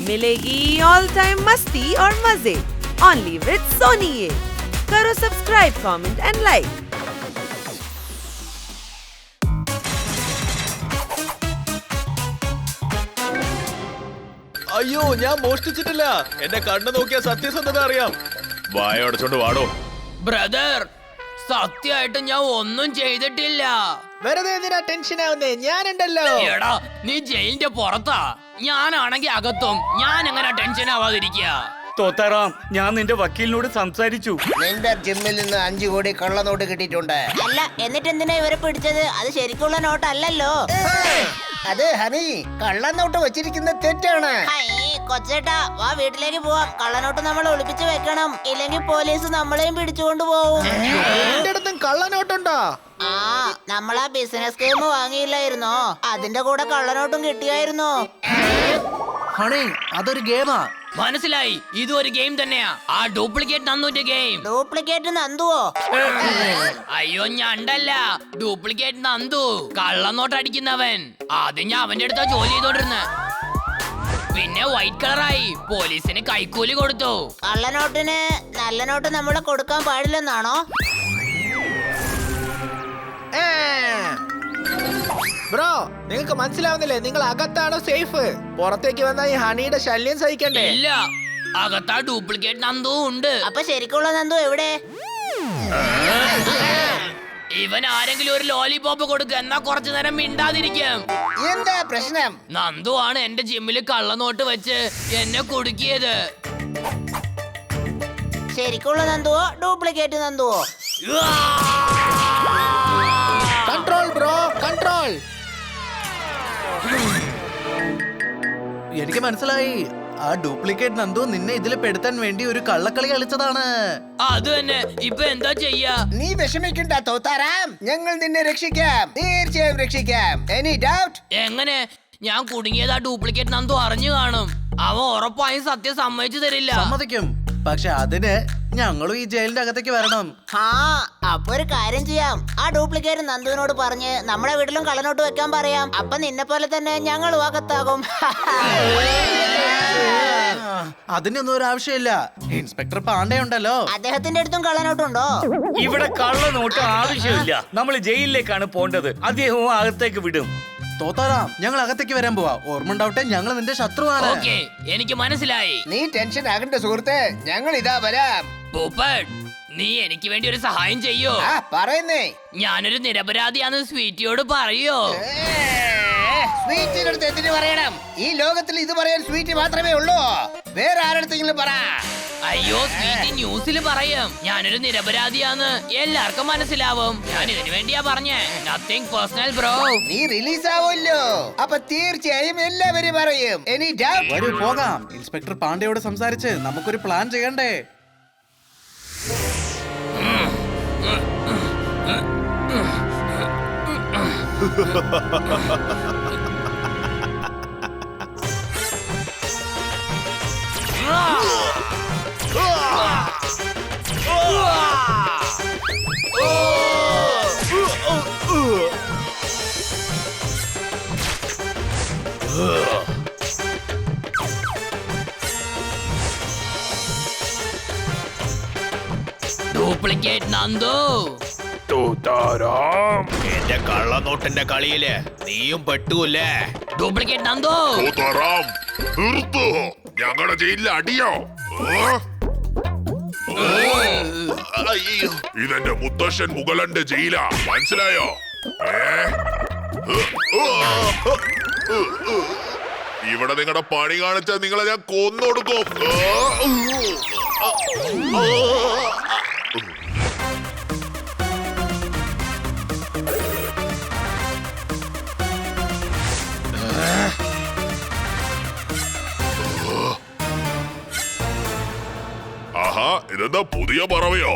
मिलेगी all time मस्ती और मजे ओनली विद सोनी ये। करो सब्सक्राइब, कमेंट एंड लाइक। അയ്യോ, ഞാൻ മോഷ്ടിച്ചിട്ടില്ല. എന്റെ കണ്ണ് നോക്കിയ സത്യസന്ധത അറിയാം. വായോടച്ചോണ്ട് വാടോ. ബ്രദർ, സത്യമായിട്ട് ഞാൻ ഒന്നും ചെയ്തിട്ടില്ല. വെറുതെ എന്തിനാ ടെൻഷൻ ആവുന്നേ? ഞാനുണ്ടല്ലോ. എടാ, നീ ജയിലിന്റെ പുറത്താ, ഞാനാണെങ്കി അകത്തും. ഞാൻ എങ്ങനെ ടെൻഷൻ ആവാതിരിക്കുക? തോത്താറാം, ഞാൻ നിന്റെ വക്കീലിനോട് സംസാരിച്ചു. നിന്റെ ജിമ്മിൽ നിന്ന് 5 കോടി കള്ളനോട്ട് കിട്ടിയിട്ടുണ്ട്. അല്ല, എന്നിട്ട് എന്തിനാ ഇവരെ പിടിച്ചത്? അത് ശരിക്കുള്ള നോട്ടല്ലല്ലോ. അത് ഹണി, കള്ളനോട്ട് വെച്ചിരിക്കുന്ന തെറ്റാണ്. കൊച്ചേട്ടാ, വാ വീട്ടിലേക്ക് പോവാം. കള്ളനോട്ട് നമ്മൾ ഒളിപ്പിച്ച് വെക്കണം, ഇല്ലെങ്കിൽ പോലീസ് നമ്മളെയും പിടിച്ചുകൊണ്ട് പോവും. എന്റെ അടുത്തും കള്ളനോട്ടുണ്ടോ? ആ, നമ്മളാ ബിസിനസ് സ്കീം വാങ്ങിയില്ലായിരുന്നോ? അതിന്റെ കൂടെ കള്ളനോട്ടും കിട്ടിയായിരുന്നോ? ഹണി, അതൊരു ഗെയിമാ. മനസ്സിലായി, ഇതും ഒരു ഗെയിം തന്നെയാ. ആ ഡ്യൂപ്ലിക്കേറ്റ് നന്ദുന്റെ ഗെയിം. ഡ്യൂപ്ലിക്കേറ്റ് നന്തുവോ? അയ്യോ, ഞണ്ടല്ല, ഡ്യൂപ്ലിക്കേറ്റ് നന്ദു, കള്ളനോട്ട് അടിക്കുന്നവൻ. ആദ്യം ഞാൻ അവന്റെ അടുത്താ ജോലി ചെയ്തോണ്ടിരുന്നെ. പിന്നെ വൈറ്റ് കളറായി, പോലീസിന് കൈക്കൂലി കൊടുത്തു. കള്ളനോട്ടിന് നല്ല നോട്ട് നമ്മൾ കൊടുക്കാൻ പാടില്ലെന്നാണോ? ബ്രോ, നിങ്ങൾക്ക് മനസ്സിലാവുന്നില്ലേ? നിങ്ങൾ അകത്താണോ സേഫ്? പുറത്തേക്ക് വന്ന ഈ ഹണിയുടെ ശല്യം സഹിക്കണ്ടേ? ഇല്ല, അകത്താ ഡ്യൂപ്ലിക്കേറ്റ് നന്ദു ഉണ്ട്. അപ്പൊ ശരിക്കുള്ള നന്ദു എവിടെ? ഇവൻ ആരെങ്കിലും ഒരു ലോലിപോപ്പ് കൊടുക്ക, എന്നാ കുറച്ചു നേരം മിണ്ടാതിരിക്കും. എന്താ പ്രശ്നം? നന്ദു ആണ് എന്റെ ജിമ്മില് കള്ളനോട്ട് വെച്ച് എന്നെ കുടുക്കിയത്. ശരിക്കുള്ള നന്ദുവോ ഡ്യൂപ്ലിക്കേറ്റ് നന്ദുവോ? Control bro, control. എനിക്ക് മനസ്സിലായി. ആ ഡ്യൂപ്ലിക്കേറ്റ് നന്ദു നിന്നെ ഇതിൽ പെടുത്താൻ വേണ്ടി ഒരു കള്ളക്കളി കളിച്ചതാണ്. അത് തന്നെ. ഇപ്പൊ എന്താ ചെയ്യാ? നീ വിഷമിക്കണ്ട തോത്താറാം, ഞങ്ങൾ നിന്നെ രക്ഷിക്കാം, തീർച്ചയായും രക്ഷിക്കാം. Any doubt? എങ്ങനെ? ഞാൻ കുടുങ്ങിയത് ആ ഡ്യൂപ്ലിക്കേറ്റ് നന്ദു അറിഞ്ഞു കാണും. അവൻ ഉറപ്പായും സത്യം സമ്മതിച്ചു തരില്ല. സമ്മതിക്കും, പക്ഷെ അതിന് ഞങ്ങളും ഈ ജയിലിന്റെ അകത്തേക്ക് വരണം. ആ, അപ്പൊ ഒരു കാര്യം ചെയ്യാം. ആ ഡ്യൂപ്ലിക്കേറ്റ് നന്ദുവിനോട് പറഞ്ഞ് നമ്മുടെ വീട്ടിലും കള്ളനോട്ട് വെക്കാൻ പറയാം. അപ്പൊ നിന്നെ പോലെ തന്നെ ഞങ്ങളും അകത്താകും. അതിനൊന്നും ഒരു ആവശ്യമില്ല. ഇൻസ്പെക്ടർ പാണ്ഡെ ഉണ്ടല്ലോ. അദ്ദേഹത്തിന്റെ അടുത്തും കള്ളനോട്ടുണ്ടോ? ഇവിടെ കള്ളനോട്ട് ആവശ്യമില്ല. നമ്മൾ ജയിലിലേക്കാണ് പോണ്ടത്. അദ്ദേഹവും അകത്തേക്ക് വിടും. തോത്താറാം, ഞങ്ങൾ അകത്തേക്ക് വരാൻ പോവാ. ഓർമ്മ ഉണ്ടാവട്ടെ, ഞങ്ങൾ നിന്റെ ശത്രുവാണ്. ഓക്കേ, എനിക്ക് മനസ്സിലായി. നീ ടെൻഷൻ ആകണ്ട സുഹൃത്തെ, ഞങ്ങൾ ഇതാ വരാം. പൂപ്പട്ട്, നീ എനിക്ക് വേണ്ടി ഒരു സഹായം ചെയ്യോ? ആ, പറയുന്നേ. ഞാനൊരു നിരപരാധിയാന്ന് സ്വീറ്റിയോട് പറയോ? സ്വീറ്റിന്റെ അടുത്ത് എന്തിനു പറയണം? ഈ ലോകത്തിൽ ഇത് പറയാൻ സ്വീറ്റ് മാത്രമേ ഉള്ളൂ. വേറെ ആരടുത്തെങ്കിലും പറ. അയ്യോ, സ്വീറ്റി ന്യൂസിൽ പറയും ഞാനൊരു നിരപരാധിയാന്ന്. എല്ലാവർക്കും മനസ്സിലാവും. ഞാൻ ഇതിനു വേണ്ടിയാ പറഞ്ഞേ. Nothing personal bro. നീ റിലീസ് ആവുമല്ലോ, അപ്പൊ തീർച്ചയായും എല്ലാവരും പറയും. Any doubt? വരൂ പോകാം. ഇൻസ്പെക്ടർ പാണ്ഡെയോട് സംസാരിച്ച് നമുക്കൊരു പ്ലാൻ ചെയ്യണ്ടേ? ഡ്യൂപ്ലിക്കേറ്റ് നന്ദു, എന്റെ കള്ളനോട്ടിന്റെ കളിയില് നീയും പെട്ടുല്ലേ? ഡ്യൂപ്ലിക്കേറ്റ് നന്ദു. നിർത്തോ, ഞങ്ങളുടെ ജയിലിൽ അടിയോ? ഇതെന്റെ മുത്തശ്ശൻ മുഗളന്റെ ജയിലാ, മനസ്സിലായോ? ഇവിടെ നിങ്ങളുടെ പണി കാണിച്ചാൽ നിങ്ങളെ ഞാൻ കൊന്നൊടുക്കും. ആഹാ, ഇതെന്താ പുതിയ പറവയോ?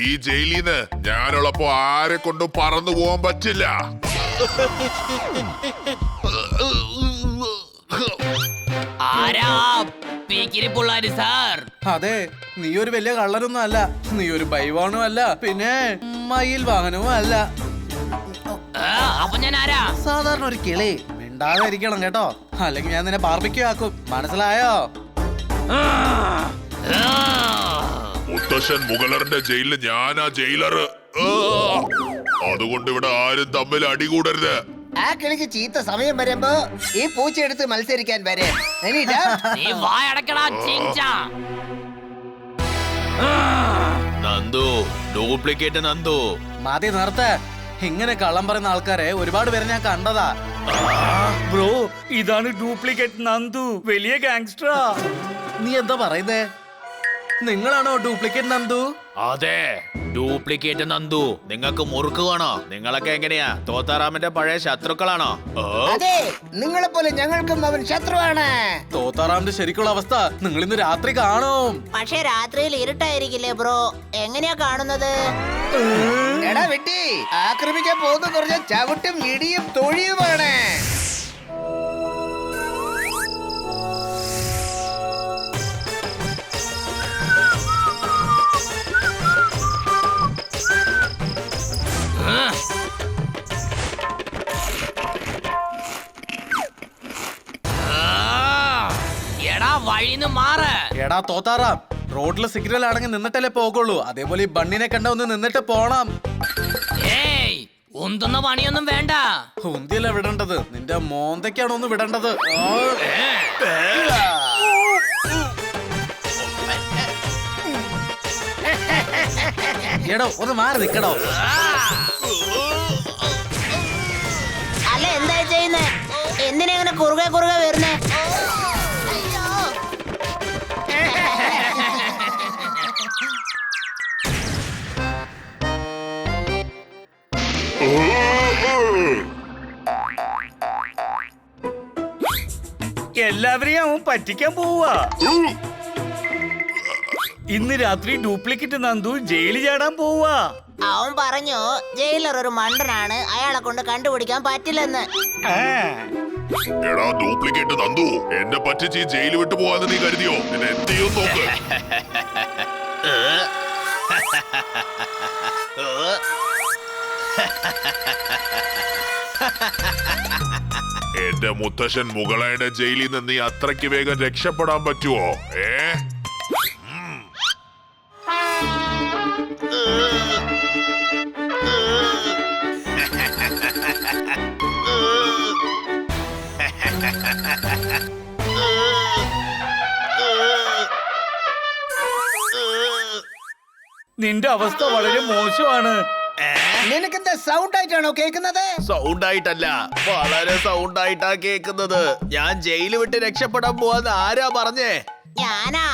ഈ ജയിലിന്ന് ഞാനുള്ളപ്പോ ആരെ കൊണ്ടും പറന്നു പോവാൻ പറ്റില്ല. ആരാ പീക്കിരിപ്പുള്ളാര് സാർ? അതെ, നീ ഒരു വലിയ കള്ളനൊന്നും അല്ല. നീ ഒരു ബൈവാണും അല്ല, പിന്നെ മയിൽ വാഹനവും അല്ല. അപ്പൊ ഞാൻ ആരാ? സാധാരണ ഒരു കിളി. മിണ്ട മിണ്ടാതെ ഇരിക്കണം കേട്ടോ, അല്ലെങ്കിൽ ഞാൻ നിന്നെ ബാർബിക്യൂ ആക്കും, മനസ്സിലായോ? മുത്തശ്ശൻ മുഗളറിന്റെ ജയിലിൽ ഞാനാ ജയിലർ. അതുകൊണ്ട് ഇവിടെ ആരും തമ്മിൽ അടികൂടരുത്. ആ കിളിക്ക് ചീത്ത സമയം വരുമ്പോ ഈ പൂച്ച എടുത്ത് മത്സരിക്കാൻ വരെ. നീ വായടക്കടാ ചിഞ്ചാ. നന്ദു, ഡ്യൂപ്ലിക്കേറ്റ് നന്ദു. മതി നിർത്ത്. ഇങ്ങനെ കള്ളം പറയുന്ന ആൾക്കാരെ ഒരുപാട് പേരെ ഞാൻ കണ്ടതാ. ബ്രോ, ഇതാണ് ഡ്യൂപ്ലിക്കേറ്റ് നന്ദു, വലിയ ഗാങ്സ്റ്ററാ. നീ എന്താ പറയുന്നേ? നിങ്ങളാണോ ഡ്യൂപ്ലിക്കേറ്റ് നന്ദു? അതെ, ഡ്യൂപ്ലിക്കേറ്റ് നന്ദു. നിങ്ങൾക്ക് മുറുക്ക് വേണോ? നിങ്ങളൊക്കെ എങ്ങനെയാ, തോത്താറാമിന്റെ പഴയ ശത്രുക്കളാണോ? അതെ, നിങ്ങളെ പോലെ ഞങ്ങൾക്കും അവൻ ശത്രുവാണ്. തോത്താറാമിന്റെ ശരിക്കുള്ള അവസ്ഥ നിങ്ങൾ ഇന്ന് രാത്രി കാണും. പക്ഷെ രാത്രിയിൽ ഇരുട്ടായിരിക്കില്ലേ ബ്രോ? എങ്ങനെയാ കാണുന്നത്? എടാ വെട്ടി, ആക്രമിക്കാൻ പോകുന്ന പറഞ്ഞ ചവിട്ടും ഇടിയും തൊഴിയുമാണ്. എടാ വഴിന്ന് മാറ്. എടാ തോത്താറാം, റോഡിലെ സിഗ്നൽ ആണെങ്കിൽ നിന്നിട്ടല്ലേ പോകുള്ളൂ. അതേപോലെ ഈ ബണ്ണിനെ കണ്ട ഒന്ന് നിന്നിട്ട് പോണം. ഏയ്, ഉന്തുന്ന പണിയൊന്നും വേണ്ട. ഉന്തിയല്ല വിടേണ്ടത്, നിന്റെ മോന്തയ്ക്കാണ് ഒന്ന് വിടേണ്ടത്. എടോ ഒന്ന് മാറി നിക്കടോ. അല്ല, എന്താ ചെയ്യുന്നേ? എന്തിനാ ഇങ്ങനെ കുറുകെ കുറുകെ വരുന്നേ? എല്ലാവരെയും അവൻ പറ്റിക്കാൻ പോവാ. ഇന്ന് രാത്രി ഡ്യൂപ്ലിക്കേറ്റ് നന്ദു ജയിലിൽ ചാടാൻ പോവാ. അവൻ പറഞ്ഞു ജയിലർ ഒരു മണ്ടനാണ്, അയാളെ കൊണ്ട് കണ്ടുപിടിക്കാൻ പറ്റില്ലെന്ന്. എടാ ഡ്യൂപ്ലിക്കേറ്റ് നന്ദു, എന്നെ പറ്റിച്ച് ഈ ജയിൽ വിട്ടു പോവാന്ന് നീ കരുതിയോ? എന്നെ എന്ത് ചെയ്യും നോക്ക്. എന്റെ മുത്തശ്ശൻ മുഗളയുടെ ജയിലിൽ നിന്ന് നീ അത്രയ്ക്ക് വേഗം രക്ഷപ്പെടാൻ പറ്റുമോ? നിന്റെ അവസ്ഥ വളരെ മോശമാണ്. നിനക്കെന്താ സൗണ്ട് ആയിട്ടാണോ കേൾക്കുന്നത്? സൗണ്ട് ആയിട്ടല്ല, വളരെ സൗണ്ട് ആയിട്ടാ കേക്കുന്നത്. ഞാൻ ജയില് വിട്ട് രക്ഷപ്പെടാൻ പോവാന്ന് ആരാ പറഞ്ഞേ? ഞാനാ.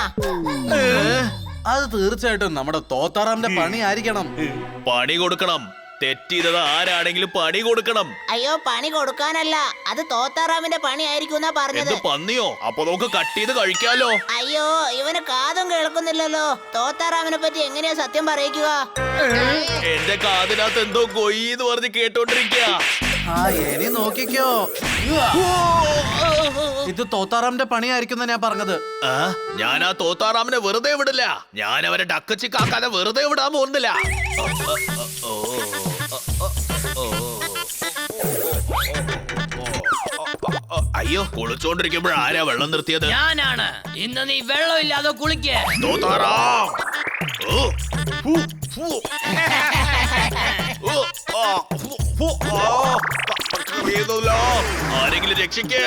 അത് തീർച്ചയായിട്ടും നമ്മുടെ തോത്താറാമിന്റെ പണി ആയിരിക്കണം. പണി കൊടുക്കണം. തെറ്റിയത് ആരാണെങ്കിലും പണി കൊടുക്കണം. അയ്യോ, പണി കൊടുക്കാനല്ല, അത് തോത്താറാമിന്റെ പണി ആയിരിക്കും പറഞ്ഞത്. എന്ത് പന്നിയോ? അപ്പൊ നമുക്ക് കട്ട് ചെയ്ത് കഴിക്കാലോ. അയ്യോ, ഇവന് കാതും കേൾക്കുന്നില്ലല്ലോ. തോത്താറാമിനെ പറ്റി എങ്ങനെയാ സത്യം പറയിക്കുക? എന്റെ കാതിനകത്ത് എന്തോ കൊയ്യെന്ന് പറഞ്ഞ് കേട്ടോണ്ടിരിക്കുക. ഇനി നോക്കിക്കോ, ഇത് തോത്താറാമിന്റെ പണിയായിരിക്കും ഞാൻ പറഞ്ഞത്. ഞാൻ ആ തോത്താറാമിനെ വെറുതെ വിടില്ല. ഞാൻ അവരെ ഡക്കച്ചിക്കാക്കാതെ വെറുതെ വിടാൻ പോകുന്നില്ല. അയ്യോ, കുളിച്ചോണ്ടിരിക്കുമ്പോൾ ആരാ വെള്ളം നിർത്തിയത്? ഞാനാണ്. ഇന്ന് നീ വെള്ളമില്ലാതെ കുളിക്ക്. തോത്താറാം, ആരെങ്കിലും രക്ഷിക്ക്.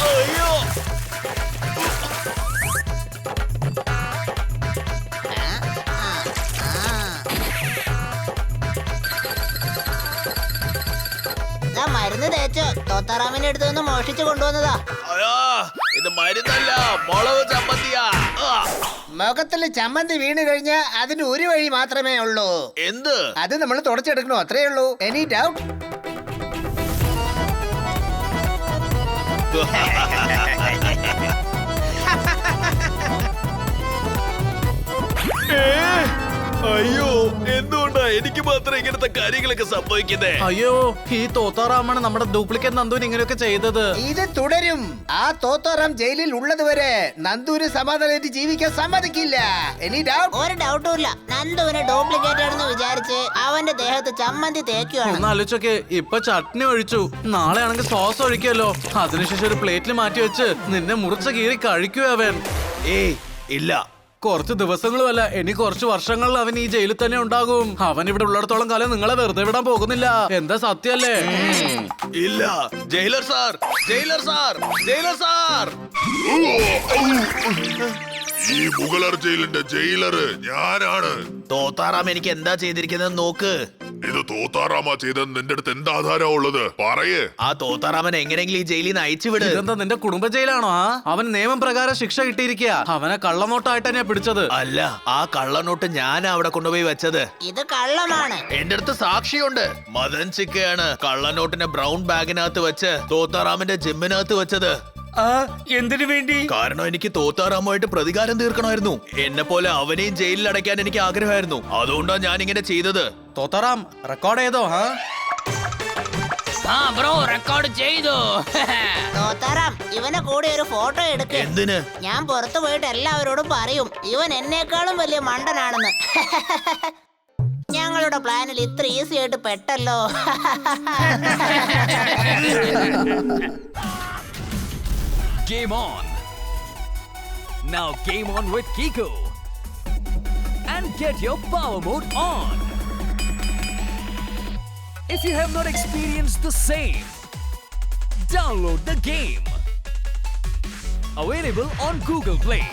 അയ്യോ, മരുന്ന് തേച്ച് തോത്താറാമിന്റെ അടുത്ത് നിന്ന് മോഷ്ടിച്ചു കൊണ്ടുവന്നതാ. ഇത് മരുന്നല്ല, മുളക് ചമ്മന്തിയാ. മുഖത്തില് ചമ്മന്തി വീണ് കഴിഞ്ഞാൽ അതിന് ഒരു വഴി മാത്രമേ ഉള്ളൂ. എന്ത്? അത് നമ്മൾ തുടച്ചെടുക്കണോ? അത്രേ ഉള്ളൂ. Any doubt? അയ്യോ എന്തുകൊണ്ടാ എനിക്ക് മാത്രം ഇങ്ങനത്തെ കാര്യങ്ങളൊക്കെ സംഭവിക്കുന്നേ? അയ്യോ ഈ തോത്താറാമാണ് നമ്മുടെ ഡ്യൂപ്ലിക്കേറ്റ് നന്ദുവിന് ഇങ്ങനെയൊക്കെ ചെയ്തത്. ഇത് തുടരും. ആ തോത്തോറാം ജയിലിൽ ഉള്ളതുവരെ നന്ദുവിന് സമാധാനമായിട്ട് ജീവിക്കാൻ സമ്മതിക്കില്ല. Any doubt? ഒരു ഡൗട്ടും ഇല്ല. നന്ദുവിനെ ഡ്യൂപ്ലിക്കേറ്റ് ആണെന്ന് വിചാരിച്ച് അവന്റെ ദേഹത്ത് ചമ്മന്തി തേക്കുവാണ്. ഒന്ന് ആലോചിച്ചൊക്കെ ഇപ്പൊ ചട്നി ഒഴിച്ചു, നാളെ ആണെങ്കിൽ സോസ് ഒഴിക്കുമല്ലോ. അതിനുശേഷം ഒരു പ്ലേറ്റിൽ മാറ്റി വെച്ച് നിന്നെ മുറിച്ച കീറി കഴിക്കുക അവൻ. ഏയ് ഇല്ല, കുറച്ച് ദിവസങ്ങളുമല്ല, ഇനി കുറച്ച് വർഷങ്ങളിൽ അവൻ ഈ ജയിലിൽ തന്നെ ഉണ്ടാകും. അവൻ ഇവിടെ ഉള്ളിടത്തോളം കാലം നിങ്ങളെ വെറുതെ വിടാൻ പോകുന്നില്ല. എന്താ സത്യല്ലേ? ഇല്ല. Jailer sir, jailer sir, jailer sir. ഈ മുഗളർ ജയിലിന്റെ ജയിലർ ഞാനാണ്. തോത്താറാം എനിക്ക് എന്താ ചെയ്തിരിക്കുന്നത് നോക്ക്. ഇത് തോത്താറാമ ചെയ്തെന്ന് നിന്റെ അടുത്ത് എന്താ ആധാരം ഉള്ളത്? പറയേ. ആ തോത്താറാമൻ എങ്ങനെയെങ്കിലും ഈ ജയിലിൽ നിന്ന് അയച്ചു വിട്. ഇതെന്താ നിന്റെ കുടുംബ ജയിലാണോ? അവൻ നിയമപ്രകാരം ശിക്ഷ കിട്ടിയിരിക്കുക. അവനെ കള്ളനോട്ടായിട്ട് തന്നെയാ പിടിച്ചത്. അല്ല, ആ കള്ളനോട്ട് ഞാൻ അവിടെ കൊണ്ടുപോയി വെച്ചത്. ഇത് കള്ളമാണ്. എന്റെ അടുത്ത് സാക്ഷിയുണ്ട്. മദൻ ചിക്കയാണ് കള്ളനോട്ടിനെ ബ്രൗൺ ബാഗിനകത്ത് വെച്ച് തോത്താറാമിന്റെ ജിമ്മിനകത്ത് വെച്ചത്. ആ എന്തിനു വേണ്ടി? കാരണം എനിക്ക് തോത്താറാമുമായിട്ട് പ്രതികാരം തീർക്കണമായിരുന്നു. എന്നെ പോലെ അവനെയും ജയിലിൽ അടയ്ക്കാൻ എനിക്ക് ആഗ്രഹമായിരുന്നു. അതുകൊണ്ടാണ് ഞാൻ ഇങ്ങനെ ചെയ്തത്. തോത്താറാം റെക്കോർഡ് ചെയ്തോ? ആ ബ്രോ റെക്കോർഡ് ചെയ്തു. തോത്താറാം ഇവനെ കൂടി ഒരു ഫോട്ടോ എടുക്ക്. എന്തിന്? ഞാൻ പുറത്തു പോയിട്ട് എല്ലാവരോടും പറയും ഇവൻ എന്നേക്കാളും വലിയ മണ്ടനാണെന്ന്. ഞങ്ങളുടെ പ്ലാനിൽ ഇത്ര ഈസി ആയിട്ട് പെട്ടല്ലോ. Game on! Now game on with Kiko! And get your power mode on! If you have not experienced the same, download the game! Available on Google Play.